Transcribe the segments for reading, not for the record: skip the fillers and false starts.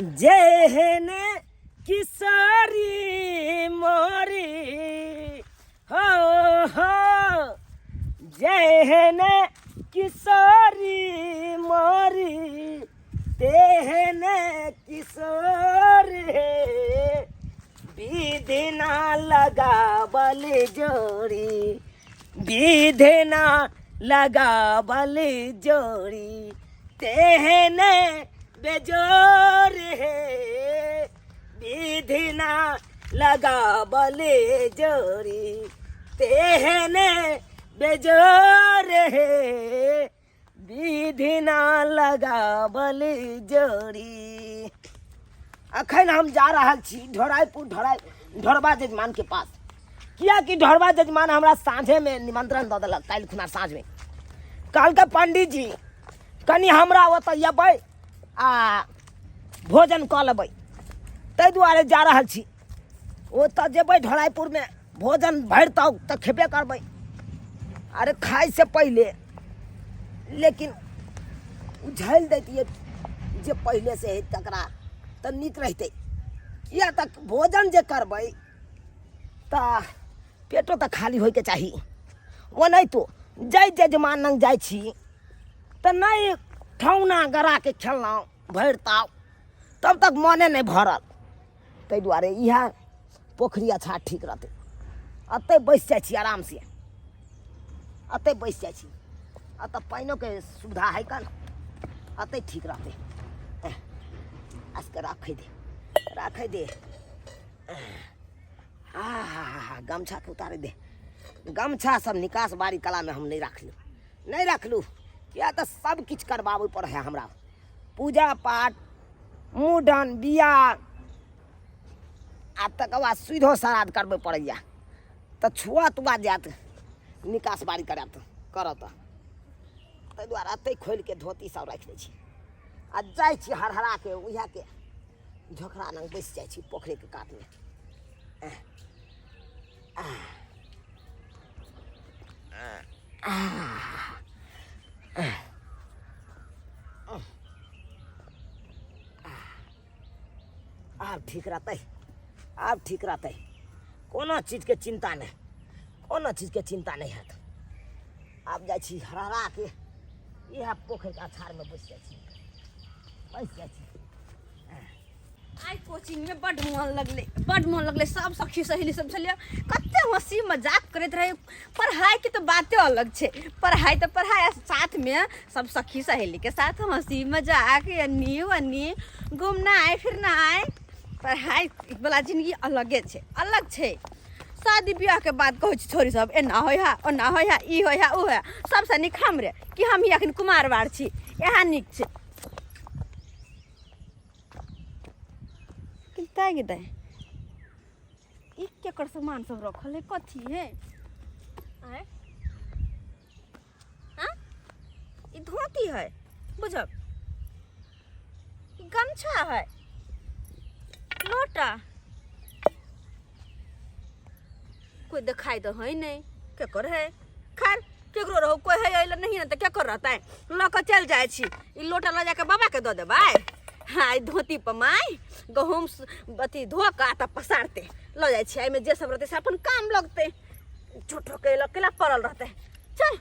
जहन किसारी मोरी हो जहन किसारी मोरी तेहन किशोर विधि ना लगा बल जोड़ी विधि ना लगा बल जोड़ी तेहन बेजोर है विधि ना लगा बले जोरी तेहन बेजोर है विधि ना लगा बले जोरी। अखन हम जा रहा छी ढोराईपुर ढोरबा जजमान के पास, किया कि ढोरबा जजमान हमरा साँझे में निमंत्रण दे दिलक काल्हि खुना साँझ में। कहलकै पंडित जी कनि हमरा ओतऽ अयबै आ भोजन कऽ लेबै, ताहि दुआरे जा रहल छी। ओतऽ जेबै ढोराईपुर में भोजन भरि तऽ खेबे करबै। अरे खाइ से पहिले लेकिन झेल दैतियै जे पहिले से है तकरा तऽ नीक रहतै, किया तऽ भोजन जे करबै तऽ पेटो तऽ खाली होइके चाही। ओनाहितो जय जजमान लग जाइ छी तऽ नहि ठौना गरा के खेललहुँ भरि ताव तब तक मने नहीं भरल, ताहि दुआरे इएह पोखरी अच्छा ठीक रहतै। अतै बैस जाइ छी आराम से, अतै बैस जाइ छी, अतऽ पानिओ के सुविधा है कन, अतै ठीक रहतै। आजके राखै दे गमछा के उतारे दे। गमछा सब निकास बारी कला में हम नहीं रखलू किया तो सब किछ करवावे पर है हमरा। पूजा पाठ मुंडन बियाह आ तकर बाद सुधो श्राद्ध करबे पड़ैया तो छुआ तुआ जात निकास बारी करत ताहि दुआरे अतै खोल के धोती सब राख दै छी आ जाइ छी हरहरा के उहा के झोकरा लग बैस जाइ छी पोखरी के कात में। अब ठीक रहते कोनो चीज के चिंता नहीं है। अब जाइ छी हरहरा के यह पोखर के अछाड़ में बैस जाइ छी। आई कोचिंग में बड मन लगले सब सखी सहेली सब छलिए कते हंसी मजाक करते रहे। पढ़ाई की तो बातें अलग छे, पढ़ाई साथ में सब सखी सहेली के साथ हंसी मजाक अन्नी घूमना आए फिरना आए। पढ़ाई वाला जिंदगी अलग छे। शादी ब्याह के बाद कहै छी छोरी सब एना होय हा ओना होय हा ई होय हा उ होय सबसे नीक हमरे कि हम ही अखन कुमारवार छी एहा नीक छे। किता ई केकर सामान सब रखल है कथी है आए हां ई धोती है बुझब ई गमछा है लोटा कोई दिखाई तो है नहीं केकर है। खैर केकरो रहो कोई है अइला नहीं ना तो केकर रहता है लक चल जाए छी। ई लोटा ल जाके बाबा के द देबै। हाँ धोती पर माई गहूम अथी धो का तब पसारते ल जाए छी। में जे सब रहते से अपन काम लगते छोटो के लकेला पड़ल रहते। चल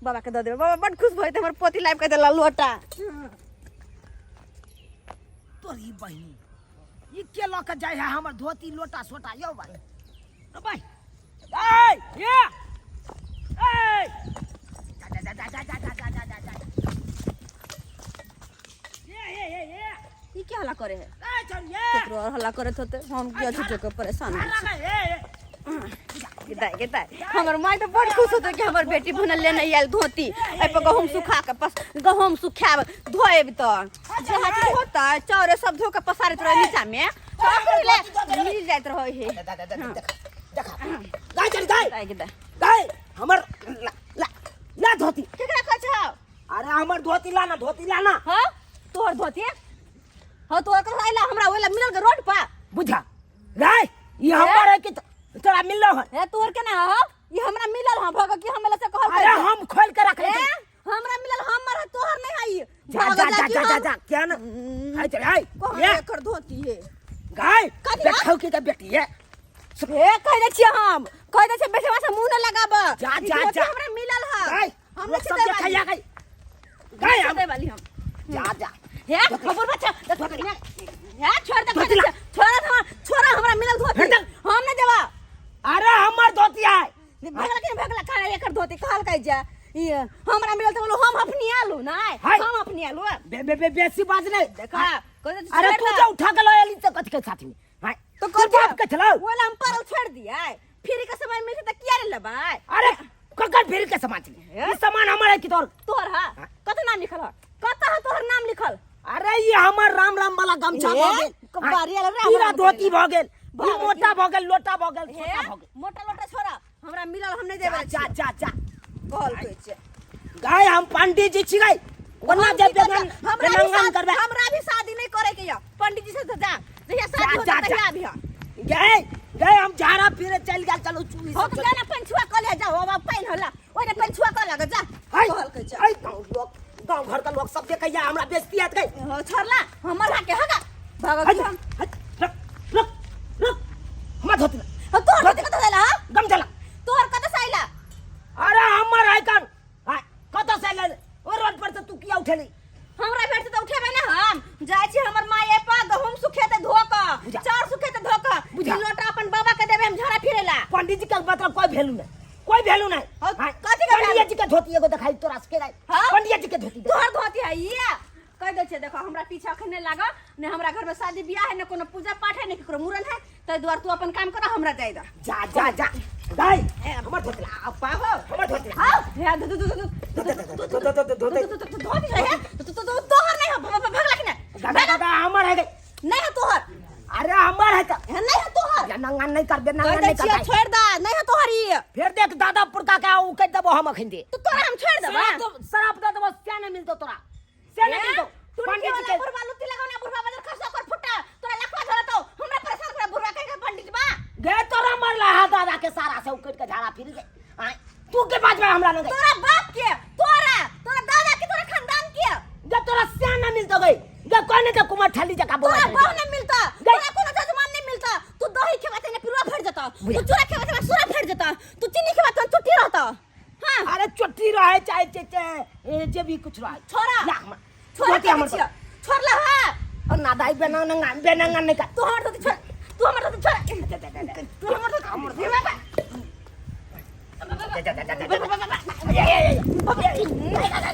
बाबा के द देबै। बाबा बड़ खुश भइते हमर पोती लाइब के देला लोटा। तोरी बहिनी ई के ल के जाय है हमर धोती लोटा सोटा यौ भाई भाई ये ये क्या हल्ला करे है केकरो और हल्ला करे होते हम किया झूठे के परेशान किता हमर माय तो बड़ खुश होते कि हमर बेटी बनल ले नहीं आयल धोती ए पर गहूम सुखा के गहूम सुखाब धोएब तो जे हाथ होता चौरे सब धो के पसारत रहे नीचा में ले मिल जात रहे है। गाय हमर ला धोती केकरा कहै छ। अरे हमर धोती लाना हां तोहर धोती हां तोहर कह आइला हमरा ओइला मिलल के रोड पर बुझा गाय ई हमर है कि तोरा मिललो है। ए तोहर केना हो ई हमरा मिलल हां भग कि हमरा से कहल अरे हम खोल के रख ले हमरा मिलल हमर तोहर नहीं आई जा जा जा जा जा जा क्या ना हाय चल हाय कहाँ एकर धोती है गाय कथी देखौ की के बेटी है ए कह दे छियै हम कह दे छियै बेटवा से मुंह न लगाब जा जा धोती जा हमरा मिलल है गाय हम लोग सब देखैया गई गाय हम दे वाली हम जा जा हे खबर बच्चा हे छोड़ दे छोड़ा हमरा मिलल धोती हम न देवा अरे हमर धोती है भगला खा एकर धोती कहल कह जा ये हमरा मिलल त बोलो हम अपनी आलू नहीं हम अपनी आलू बेसी बात नहीं देखा अरे तू जो उठा के लायली त कथि के साथी में हाय तो कर बात के चलाओ बोला हम पर छोड़ दिया फिर के समय मिलते त किया रे लेबाय अरे ककर फिर के समाज ई सामान हमर है कि तोहर हा कत नाम लिखल है कत है तोहर नाम लिखल अरे ये हमर राम राम वाला गमछा भ गेल बारिया रे पूरा धोती भ गेल ई मोटा भ गेल लोटा भ गेल छोटा भ गेल मोटा लोटा छोड़ा हमरा मिलल हम नहीं देबे जा जा जा कहल कह छै गाय हम पंडित जी छियै ओना जे बेनंगन करबे हमरा भी शादी नहीं करे के या पंडित जी से जा जहिया शादी हो तहिया अभी गए गए हम झाड़ा फिरे चल गेल चलो चूड़ी हो तो जाना पंछुआ क ले जाओ अब पैन होला ओने पंछुआ क लगा जा कहल कह छै आई गांव घर का लोग सब देखैया हमरा बेइज्जती आत गई छोड़ला हमर हा के हगा भाग हम रुक हम धोती तोहर धोती कत देला गम चला तोहर कत साइला अरे हमर है कन हां कत साइला ओ रोड पर से तू किया उठेली हमरा भेट त उठेबे ना हम जाय छी हमर माये पा गहुम सुखेते धोक चार सुखेते धोक लोटा अपन बाबा के देबे हम झड़ा फिरेला पंडित जी के मतलब कोई वैल्यू नहीं कथि के पंडित जी के धोती एगो दिखाई तोरा से के पंडित जी के धोती तोहर धोती है ये कह दे छै देखो हमरा पीछा अखन नहीं लागा ने हमरा घर में शादी बियाह है ने कोनो पूजा पाठ है ने केकरो मूरन है तै द्वार तू अपन काम कर हमरा जाय दा जा जा जा गाय हमर धोती अपा हो हमर धोती हां हे धोती है तोहर नहीं हो भगला कि नहीं दादा हमर है नहीं है तोहर अरे हमर है नहीं है तोहर नंगन नहीं कर दे नंगन नहीं कर छोड़ दा नहीं है तोहर ये फिर देख दादा पुरका के उ कह देबो हम अखन दे तो तोरा हम छोड़ देबा शराब दे देबो से नहीं मिलतो तोरा से नहीं मिलतो पंडित जी के बुरबा लुत्ती लगावना बुरबा बजर खसा कर फुटा तोरा लखवा धरतो हमरा परेशान कर बुरबा कह के पंडित बा गे तोरा मरला हा दादा के सारा से उकट के झाड़ा फिर गए तू के बात में हमरा न गई तोरा बाप के तोरा दादा के तोरा खानदान के गे तोरा से नहीं मिलतो गई गे कोई नहीं कुमार ठल्ली जका बोला तोरा बहु नहीं मिलता तोरा कोनो जजमान नहीं मिलता तू दही खेवाते ने पिरुआ फट जाता तू चूरा खेवाते में सूरा फट जाता तू चीनी खेवाते में चुट्टी रहता हां अरे चुट्टी रहे चाहे जे भी कुछ रहे छोरा छोरा छोड़ला हां और ना दाई बेनंगन नहीं कर तू हमर तो छोड़ तू हमर तो छोड़ तू हमर तो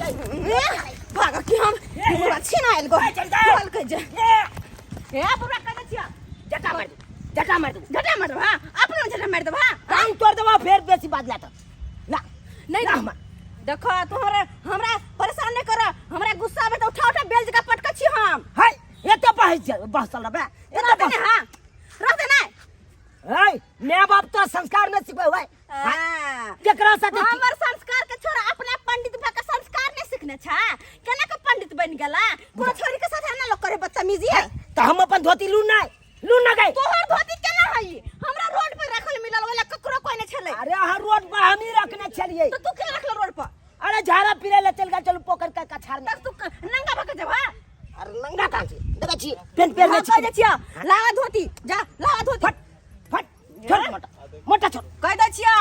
भागा कि हम हमरा छिनाइल गो चल के जा ए बुरा कह छिया जटा मार दू हां अपना जटा मार दो हां टांग तोड़ देबो फिर बेसी बात ला ला नहीं ना देखो तोहरे हमरा परेशान नहीं कर हमरा गुस्सा में तो उठा बेल जगह पटक छी हम हाय एते बहसल बे रहते ना हां रहते ना हाय मैं बाप तो संस्कार न सिखबै होय केकरा साथे हमर संस्कार के छोरा अपने पंडित भा के संस्कार नहीं सीखने छा केना के पंडित बन गेला कोनो छोरी के साथे ना लोग करे बदतमीजी है तो हम अपन धोती लू ना गई तोहर धोती केना हई हमरा रोड पे रखल मिलल वाला ककरो कोई नहीं छले अरे हर रोड पर हम ही रखने छलिए तो तू के रखल रोड पर अरे झाड़ा फिरे ले चल चल पोखर का कछार में तू नंगा भके जब हां अरे नंगा कहां से देखा छी पेन पेन में कह दे छिया लावा धोती जा लावा धोती फट छोड़ मोटा छोड़ कह दे छिया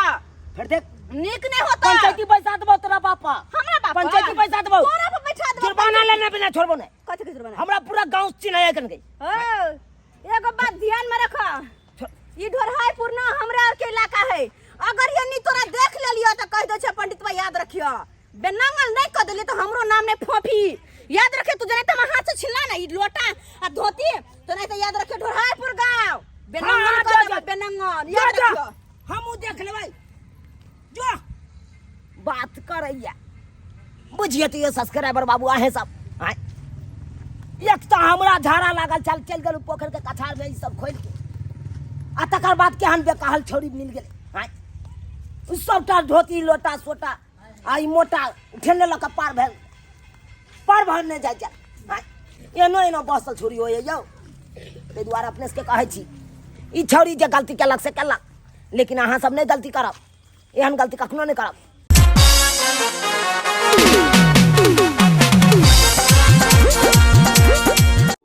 फिर देख नीक नहीं होता पंचायती पैसा देबो तोरा बापा हमरा बापा पंचायती पैसा देबो तोरा पे बैठा देबो जुर्माना लेने बिना छोड़बो नहीं कथि के जुर्माना हमरा पूरा गांव चिन्हाया कर गई एगो बात ध्यान में रख ई ढोरहाईपुर ना हमरा के इलाका है अगर ये नी तोरा देख लेलियो त कह दे छ पंडित भाई याद रखियो बेनंगल नहीं क देली तो हमरो नाम ने फोफी याद रखे तू जने त हाथ से छिला ना ई लोटा आ धोती तो नहीं तो याद रखे ढोरहाईपुर गांव बेनंगल क दे बेनंगल याद रखियो हमू देख लेबै जो बात करैया बुझिए तो ये सब्सक्राइबर बाबू आहे सब आय एक तो हमरा झाड़ा लागल चल गेल पोखर के कछार में ई सब खोल के आ तकर बाद केहन बेकाहल छोरी मिल गेल आय उ सबटा धोती लोटा सोटा आ ई मोटा उठेने लक पार भर नहीं जाय आय एनो बसल छोरी होय यौ ते द्वारा अपने से कहै छी ई छोरी जे गलती केलक से केलक लेकिन अहाँ सब नहीं गलती करब एहन गलती कखनो नहीं करब